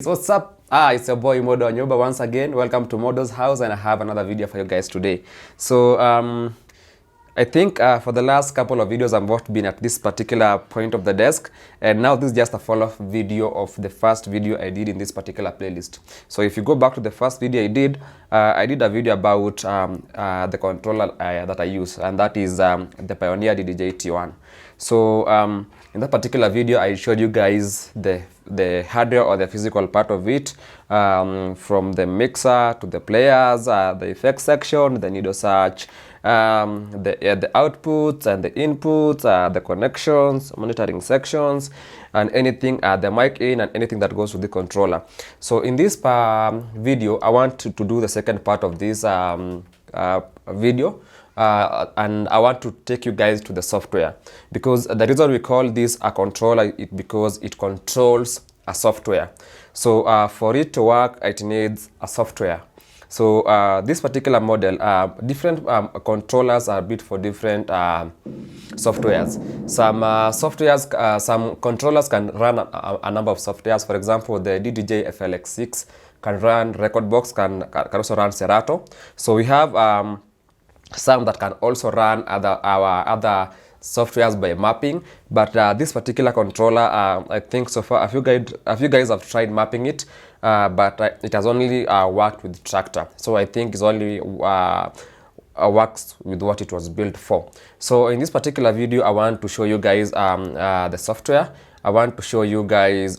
So what's up? It's your boy Modo Nyoba once again. Welcome to Modo's house, and I have another video for you guys today. So I think for the last couple of videos I've not been at this particular point of the desk, and now this is just a follow-up video of the first video I did in this particular playlist. So if you go back to the first video I did a video about the controller that I use, and that is the Pioneer DDJ T1. So in that particular video I showed you guys the hardware or the physical part of it, from the mixer to the players, the effects section, the needle search, the outputs and the inputs, the connections, monitoring sections, and anything, the mic in and anything that goes with the controller. So in this video I want to do the second part of this video, and I want to take you guys to the software, because the reason we call this a controller is because it controls a software. So for it to work, it needs a software. So this particular model, different controllers are built for different softwares. Some controllers can run a number of softwares. For example, the DDJ FLX6 can run Recordbox, can also run Serato. So we have some that can also run our other softwares by mapping, but this particular controller, I think so far a few guys have tried mapping it, but it has only worked with Traktor. So I think it's only works with what it was built for. So in this particular video I want to show you guys the software. I want to show you guys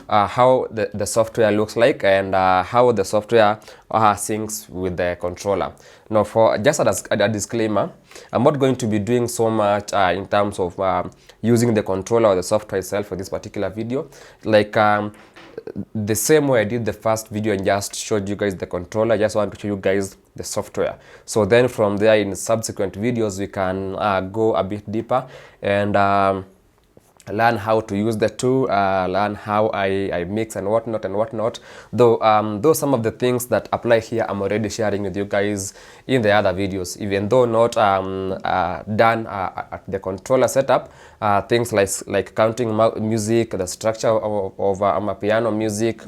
how the software looks like, and how the software syncs with the controller. Now, for just a disclaimer, I'm not going to be doing so much in terms of using the controller or the software itself for this particular video. Like the same way I did the first video and just showed you guys the controller, I just want to show you guys the software. So then from there, in subsequent videos, we can go a bit deeper and learn how to use the tool, learn how I mix and whatnot. Though some of the things that apply here I'm already sharing with you guys in the other videos, even though not done at the controller setup. Things like counting music, the structure of a piano music,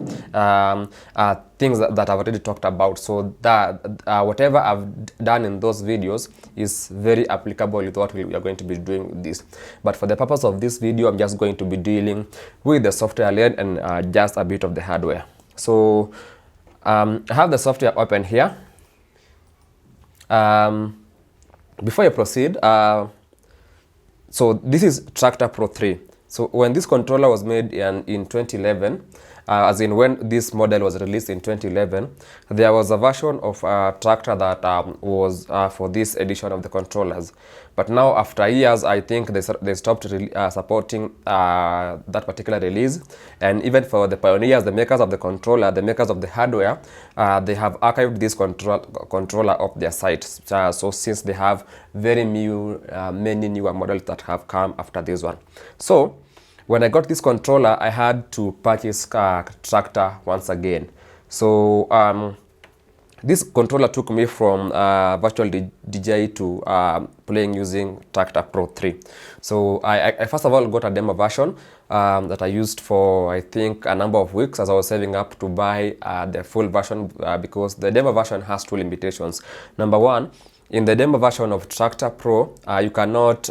things that I've already talked about. So that whatever I've done in those videos is very applicable with what we are going to be doing with this. But for the purpose of this video, I'm just going to be dealing with the software layer and just a bit of the hardware. So I have the software open here. Before I proceed, so this is Traktor Pro 3. So when this controller was made in 2011, as in when this model was released in 2011, there was a version of Traktor that was for this edition of the controllers. But now, after years, I think they stopped supporting that particular release. And even for the pioneers, the makers of the controller, the makers of the hardware, they have archived this controller off their site. So since they have many newer models that have come after this one. So when I got this controller, I had to purchase Traktor once again. So this controller took me from virtual DJ to playing using Traktor Pro 3. So I first of all got a demo version that I used for, I think, a number of weeks as I was saving up to buy the full version, because the demo version has two limitations. Number one, in the demo version of Traktor Pro, you cannot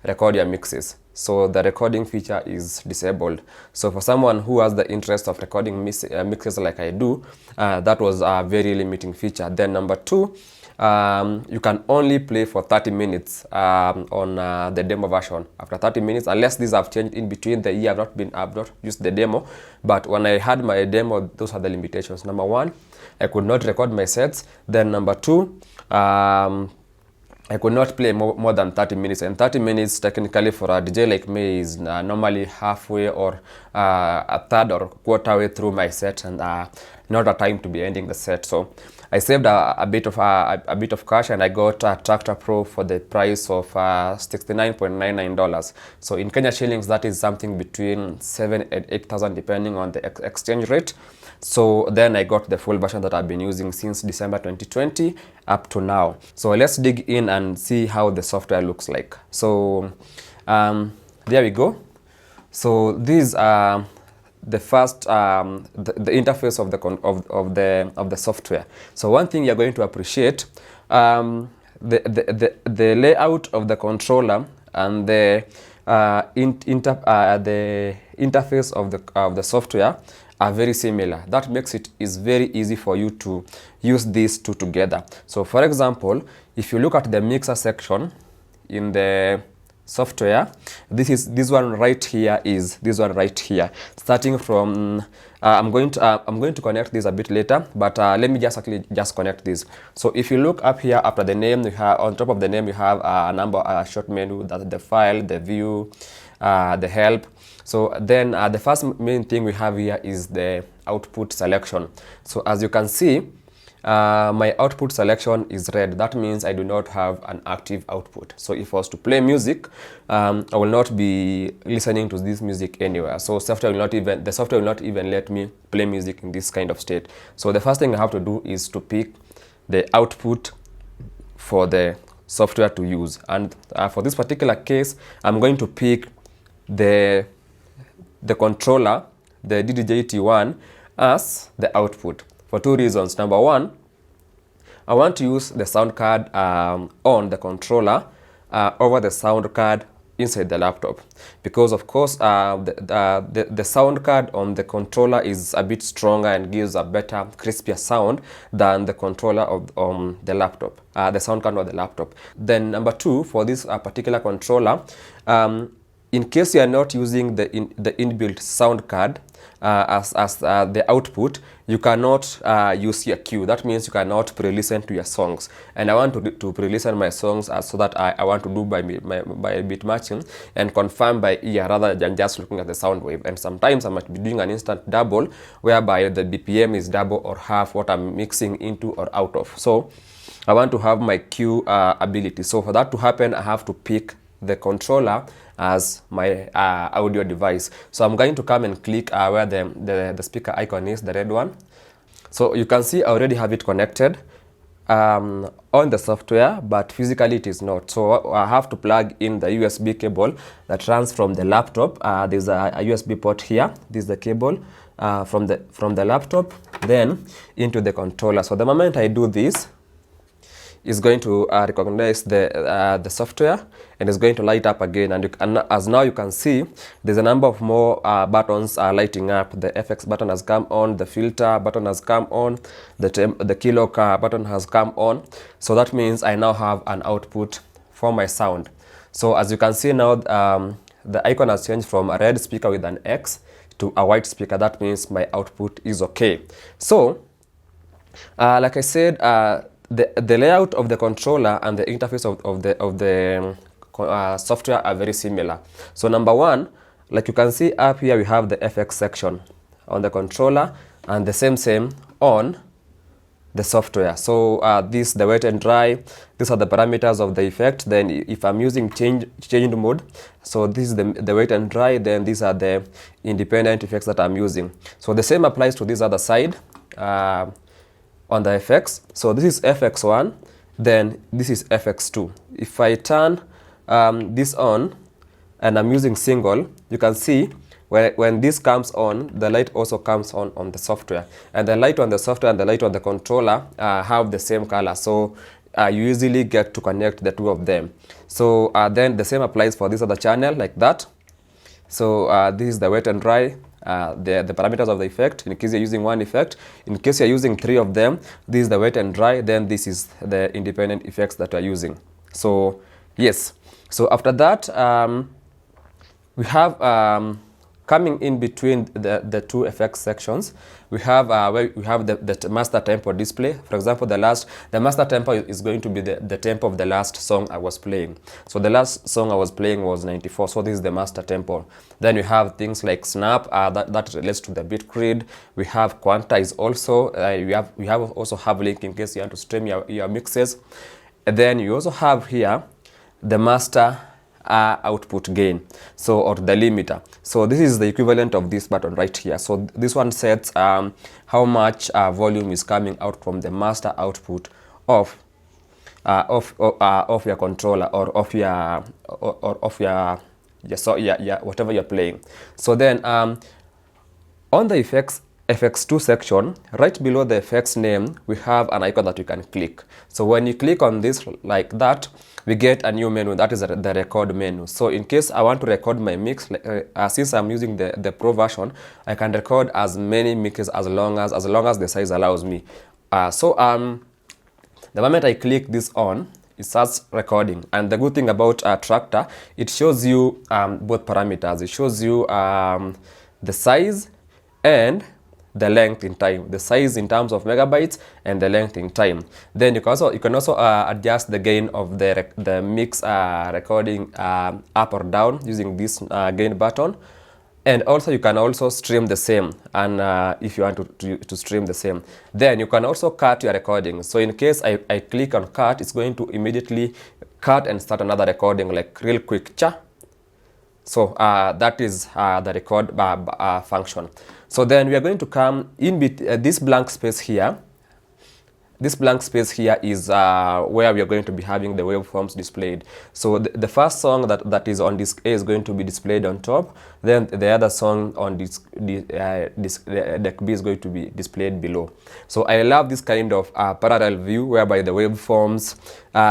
record your mixes. So the recording feature is disabled. So for someone who has the interest of recording mixes like I do, that was a very limiting feature. Then number two, you can only play for 30 minutes on the demo version. After 30 minutes, unless these have changed in between the year, I've not used the demo. But when I had my demo, those are the limitations. Number one, I could not record my sets. Then number two, I could not play more than 30 minutes, and 30 minutes technically for a DJ like me is normally halfway or a third or quarter way through my set, and not a time to be ending the set. So I saved a bit of cash, and I got a Traktor Pro for the price of $69.99. So in Kenya shillings, that is something between 7,000 and 8,000 depending on the exchange rate. So then I got the full version that I've been using since December 2020 up to now. So let's dig in and see how the software looks like. So there we go. So these are the first the interface of the software. So one thing you're going to appreciate, the layout of the controller and the interface of the software are very similar. That makes it is very easy for you to use these two together. So for example, if you look at the mixer section in the software, this one right here is this one right here, starting from I'm going to connect this a bit later, but let me just actually just connect this. So if you look up here, after the name, you have on top of the name you have a number, a short menu, that the file, the view, the help. So then the first main thing we have here is the output selection. So as you can see, my output selection is red. That means I do not have an active output. So if I was to play music, I will not be listening to this music anywhere. So the software will not even let me play music in this kind of state. So the first thing I have to do is to pick the output for the software to use. And for this particular case, I'm going to pick the controller, the DDJ T1, as the output for two reasons. Number one, I want to use the sound card on the controller over the sound card inside the laptop, because of course the sound card on the controller is a bit stronger and gives a better, crispier sound than the controller of the laptop, the sound card of the laptop. Then number two, for this particular controller, in case you are not using the inbuilt sound card as the output, you cannot use your cue. That means you cannot pre-listen to your songs. And I want to pre-listen my songs so that I want to do by bit matching and confirm by ear rather than just looking at the sound wave. And sometimes I might be doing an instant double whereby the BPM is double or half what I'm mixing into or out of. So I want to have my cue ability. So for that to happen, I have to pick the controller as my audio device. So I'm going to come and click where the speaker icon is, the red one. So you can see I already have it connected on the software, but physically it is not. So I have to plug in the USB cable that runs from the laptop. There's a USB port here. This is the cable from the laptop then into the controller. So the moment I do this, is going to recognize the software and is going to light up again. And as now you can see, there's a number of more buttons lighting up. The FX button has come on, the filter button has come on, the kilo button has come on. So that means I now have an output for my sound. So as you can see now, the icon has changed from a red speaker with an X to a white speaker. That means my output is okay. So like I said, the layout of the controller and the interface of the software are very similar. So number one, like you can see up here, we have the FX section on the controller and the same on the software. So this, the wet and dry, these are the parameters of the effect. Then if I'm using changed mode, so this is the wet and dry, then these are the independent effects that I'm using. So the same applies to this other side. On the FX. So this is FX1, then this is FX2. If I turn this on and I'm using single, you can see when this comes on, the light also comes on the software. And the light on the software and the light on the controller have the same color. So you easily get to connect the two of them. So then the same applies for this other channel like that. So this is the wet and dry. The parameters of the effect, in case you're using one effect. In case you're using three of them, this is the wet and dry, then this is the independent effects that we're using. So yes, so after that we have coming in between the two effects sections, we have where we have the master tempo display. For example, the master tempo is going to be the tempo of the last song I was playing. So the last song I was playing was 94, so this is the master tempo. Then we have things like snap, that relates to the beat grid. We have quantize also. We have also have link in case you want to stream your mixes. And then you also have here the master output gain, so or the limiter. So this is the equivalent of this button right here. So this one sets how much volume is coming out from the master output of your controller or of your whatever you're playing. So then On the FX2 section, right below the effects name, we have an icon that you can click. So when you click on this like that, we get a new menu, that is the record menu. So in case I want to record my mix, since I'm using the Pro version, I can record as many mixes as long as the size allows me. The moment I click this on, it starts recording. And the good thing about Traktor, it shows you both parameters. It shows you the size and the length in time, the size in terms of megabytes and the length in time. Then you can also adjust the gain of the mix recording up or down using this gain button. And also you can also stream the same, and if you want to stream the same, then you can also cut your recording. So in case I click on cut, it's going to immediately cut and start another recording like real quick. So that is the record function. So then we are going to come in this blank space here. This blank space here is where we are going to be having the waveforms displayed. So the first song that is on disk A is going to be displayed on top. Then the other song on deck B is going to be displayed below. So I love this kind of parallel view whereby the waveforms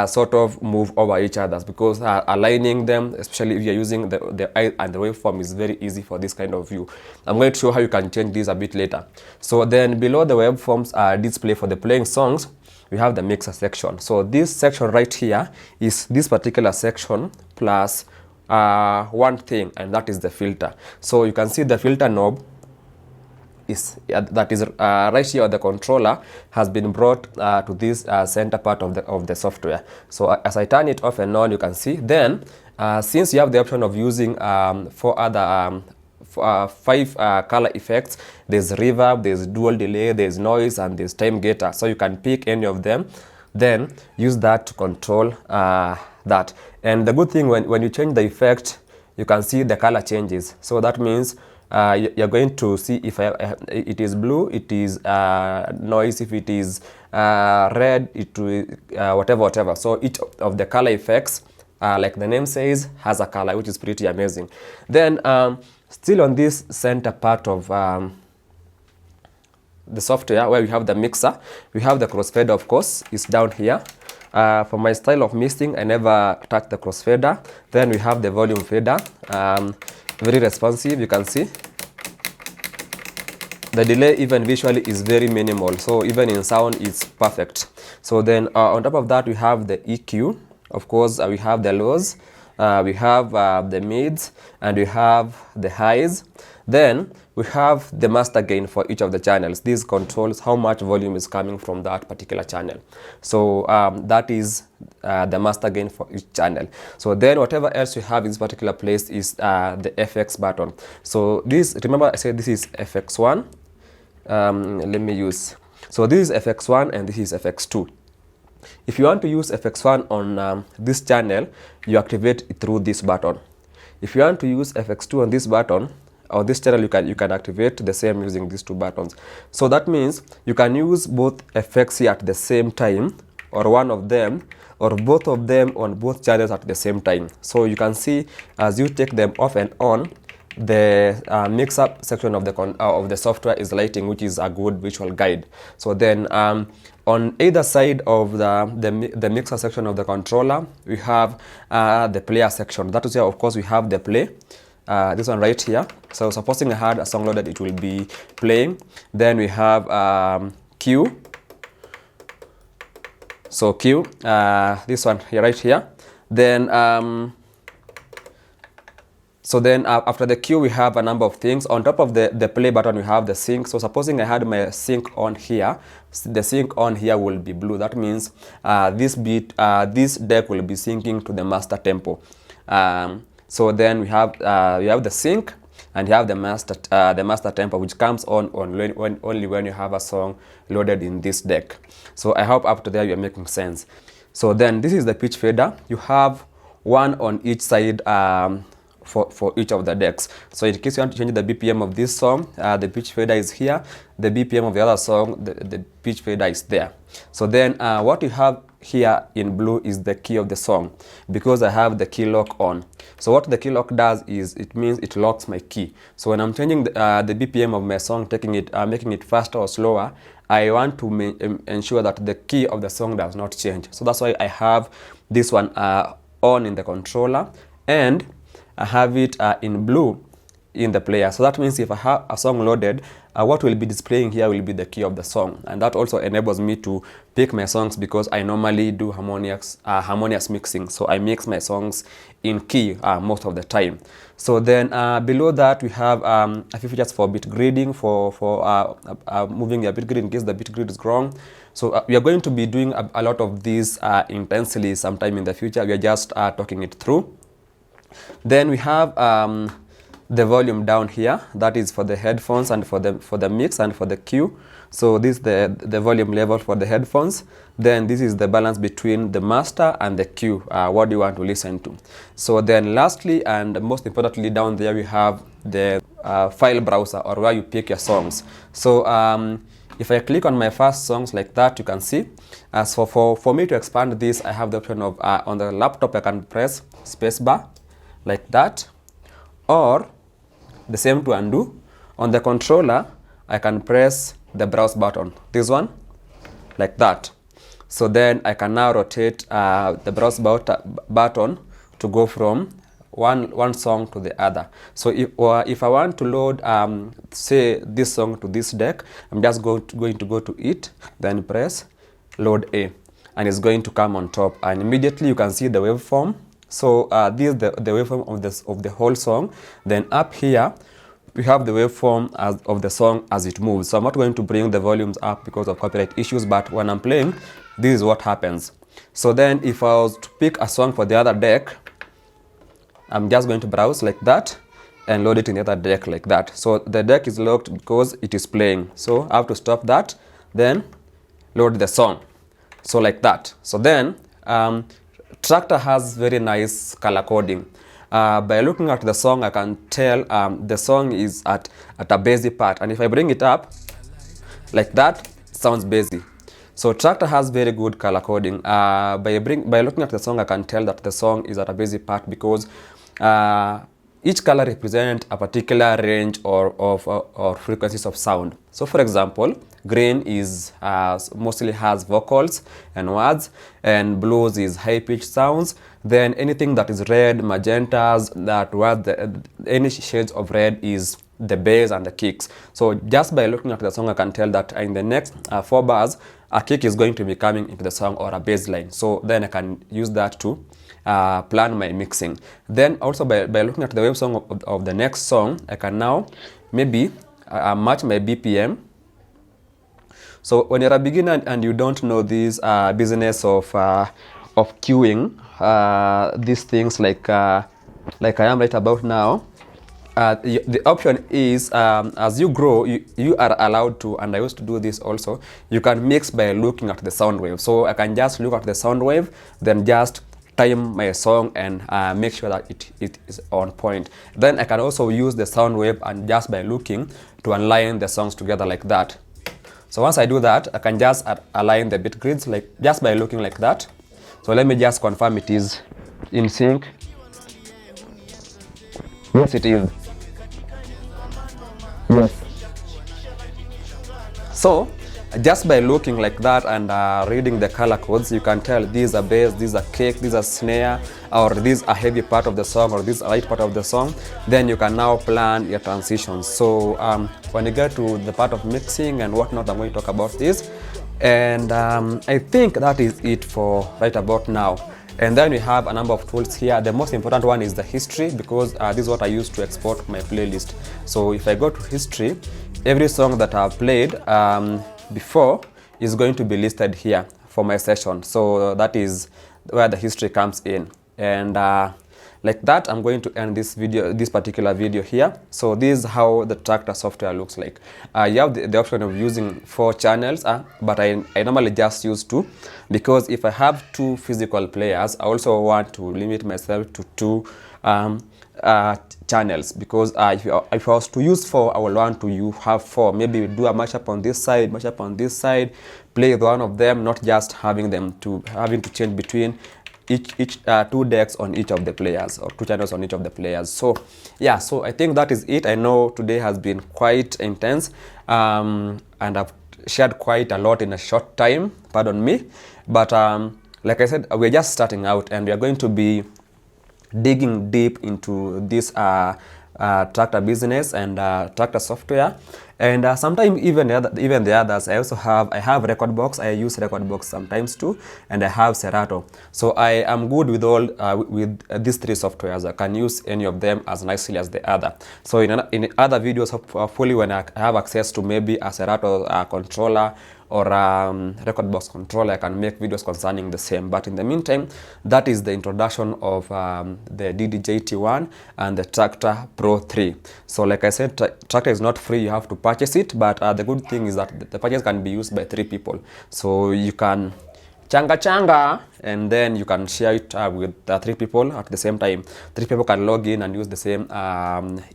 sort of move over each other, because aligning them, especially if you're using the eye and the waveform, is very easy for this kind of view. I'm going to show how you can change this a bit later. So then below the waveforms display for the playing songs, we have the mixer section. So this section right here is this particular section plus one thing, and that is the filter. So you can see the filter knob is right here on the controller has been brought to this center part of the software. So as I turn it off and on, you can see then since you have the option of using five color effects, there's reverb, there's dual delay, there's noise, and there's time gator. So you can pick any of them, then use that to control that. And the good thing, when you change the effect, you can see the color changes. So that means you're going to see if it is blue, it is noise, if it is red, it will whatever. So each of the color effects, like the name says, has a color, which is pretty amazing. Then still on this center part of the software where we have the mixer, we have the crossfader, of course, is down here. For my style of mixing, I never touch the crossfader. Then we have the volume fader, very responsive, you can see. The delay even visually is very minimal, so even in sound it's perfect. So then on top of that, we have the EQ, of course, we have the lows, we have the mids, and we have the highs. Then we have the master gain for each of the channels. This controls how much volume is coming from that particular channel. So that is the master gain for each channel. So then whatever else you have in this particular place is the FX button. So this, remember I said this is FX1. Let me use, so this is FX1 and this is FX2. If you want to use FX1 on this channel, you activate it through this button. If you want to use FX2 on this button, on this channel, you can activate the same using these two buttons. So that means you can use both effects here at the same time, or one of them, or both of them on both channels at the same time. So you can see as you take them off and on, the mix-up section of the software is lighting, which is a good visual guide. So then on either side of the mixer section of the controller, we have the player section. That is where, of course, we have the play. This one right here. So supposing I had a song loaded, it will be playing. Then we have Q. So Q, this one here, right here. Then so then after the Q, we have a number of things. On top of the play button, we have the sync. So supposing I had my sync on here, the sync on here will be blue. That means this deck will be syncing to the master tempo. So then we have the sync, and you have the master tempo, which comes on only when you have a song loaded in this deck. So I hope up to there you're making sense. So then this is the pitch fader. You have one on each side for each of the decks. So in case you want to change the BPM of this song, the pitch fader is here. The BPM of the other song, the pitch fader is there. So then what you have here in blue is the key of the song because I have the key lock on. So what the key lock does is it means it locks my key. So when I'm changing the BPM of my song, making it faster or slower, I want to ensure that the key of the song does not change. So that's why I have this one on in the controller, and I have it in blue in the player. So that means if I have a song loaded, what will be displaying here will be the key of the song, and that also enables me to pick my songs because I normally do harmonious mixing. So I mix my songs in key most of the time. So then below that we have a few features for bit gridding, for moving your bit grid in case the bit grid is wrong. So we are going to be doing a lot of these intensely sometime in the future. We are just talking it through. Then we have the volume down here, that is for the headphones and for the mix and for the cue. So this is the volume level for the headphones. Then this is the balance between the master and the cue, what do you want to listen to. So then lastly and most importantly, down there we have the file browser, or where you pick your songs. So if I click on my first songs like that, you can see as for me to expand this, I have the option of on the laptop I can press spacebar like that, or the same to undo. On the controller I can press the browse button, this one, like that. So then I can now rotate the browse button to go from one song to the other. So if I want to load say this song to this deck, I'm just going to go to it, then press load A, and it's going to come on top, and immediately you can see the waveform. So this is the waveform of the whole song. Then up here we have the waveform of the song as it moves. So I'm not going to bring the volumes up because of copyright issues, but when I'm playing, this is what happens. So then if I was to pick a song for the other deck, I'm just going to browse like that and load it in the other deck like that. So the deck is locked because it is playing. So I have to stop that, then load the song. So like that. So then Traktor has very nice color coding. By looking at the song, I can tell the song is at a bassy part, and if I bring it up like that, it sounds bassy. So Traktor has very good color coding. By looking at the song, I can tell that the song is at a bassy part because each color represents a particular range or frequencies of sound. So for example, green is mostly has vocals and words, and blues is high-pitched sounds. Then anything that is red, magentas, any shades of red is the bass and the kicks. So just by looking at the song, I can tell that in the next 4 bars, a kick is going to be coming into the song, or a bass line. So then I can use that to plan my mixing. Then also by looking at the wave song of the next song, I can now maybe match my BPM. So when you're a beginner and you don't know this business of queuing, these things like I am right about now, the option is as you grow, you are allowed to, and I used to do this also, you can mix by looking at the sound wave. So I can just look at the sound wave, then just time my song and make sure that it is on point. Then I can also use the sound wave and just by looking to align the songs together like that. So once I do that, I can just align the bit grids like just by looking like that. So let me just confirm it is in sync. Yes, it is. Yes. So just by looking like that and reading the color codes, you can tell these are bass, these are kick, these are snare, or this a heavy part of the song, or this a light part of the song. Then you can now plan your transitions. So when you get to the part of mixing and whatnot, I'm going to talk about this. And I think that is it for right about now. And then we have a number of tools here. The most important one is the history, because this is what I use to export my playlist. So if I go to history, every song that I've played before is going to be listed here for my session. So that is where the history comes in. And like that, I'm going to end this particular video here. So this is how the Traktor software looks like. You have the option of using 4 channels, but I normally just use 2, because if I have 2 physical players, I also want to limit myself to 2 channels, because if I was to use 4, I will want to have 4. Maybe we do a mashup on this side, mashup on this side, play with one of them, not just having to change between each 2 decks on each of the players, or 2 channels on each of the players. So yeah, so I think that is it. I know today has been quite intense, and I've shared quite a lot in a short time, pardon me, but like I said, we're just starting out, and we are going to be digging deep into this tractor business and tractor software, and sometimes even the others. I have record box. I use record box sometimes too, and I have Serato. So I am good with all with these 3 softwares. I can use any of them as nicely as the other. So in other videos, hopefully when I have access to maybe a Serato controller or record box controller, I can make videos concerning the same. But in the meantime, that is the introduction of the DDJ T1 and the Traktor Pro 3. So like I said, Traktor is not free, you have to purchase it, but the good thing is that the purchase can be used by 3 people. So you can changa, and then you can share it with 3 people at the same time. 3 people can log in and use the same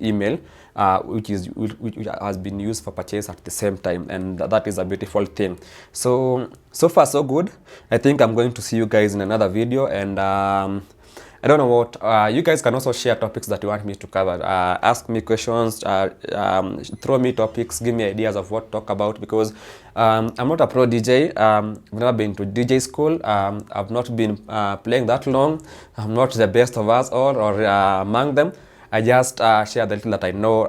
email, which has been used for purchase at the same time, and that is a beautiful thing. So far so good. I think I'm going to see you guys in another video, and I don't know what, you guys can also share topics that you want me to cover. Ask me questions, throw me topics, give me ideas of what to talk about, because I'm not a pro DJ. I've never been to DJ school. I've not been playing that long. I'm not the best of us all, or among them. I just share the little that I know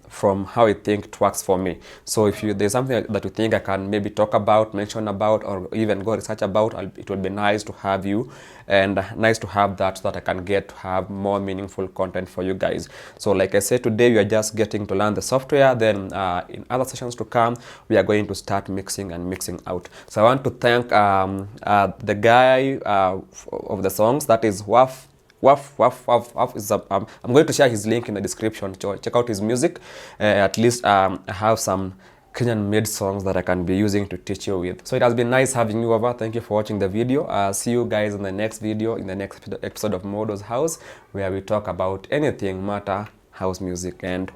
from how I think it works for me. So if there's something that you think I can maybe talk about, mention about, or even go research about, it would be nice to have you, and nice to have that, so that I can get to have more meaningful content for you guys. So like I said, today we are just getting to learn the software. Then in other sessions to come, we are going to start mixing out. So I want to thank the guy of the songs, that is Waf is I'm going to share his link in the description. Check out his music. At least I have some Kenyan made songs that I can be using to teach you with. So it has been nice having you over. Thank you for watching the video. See you guys in the next video, in the next episode of Modo's House, where we talk about anything matter house music. And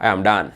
I am done.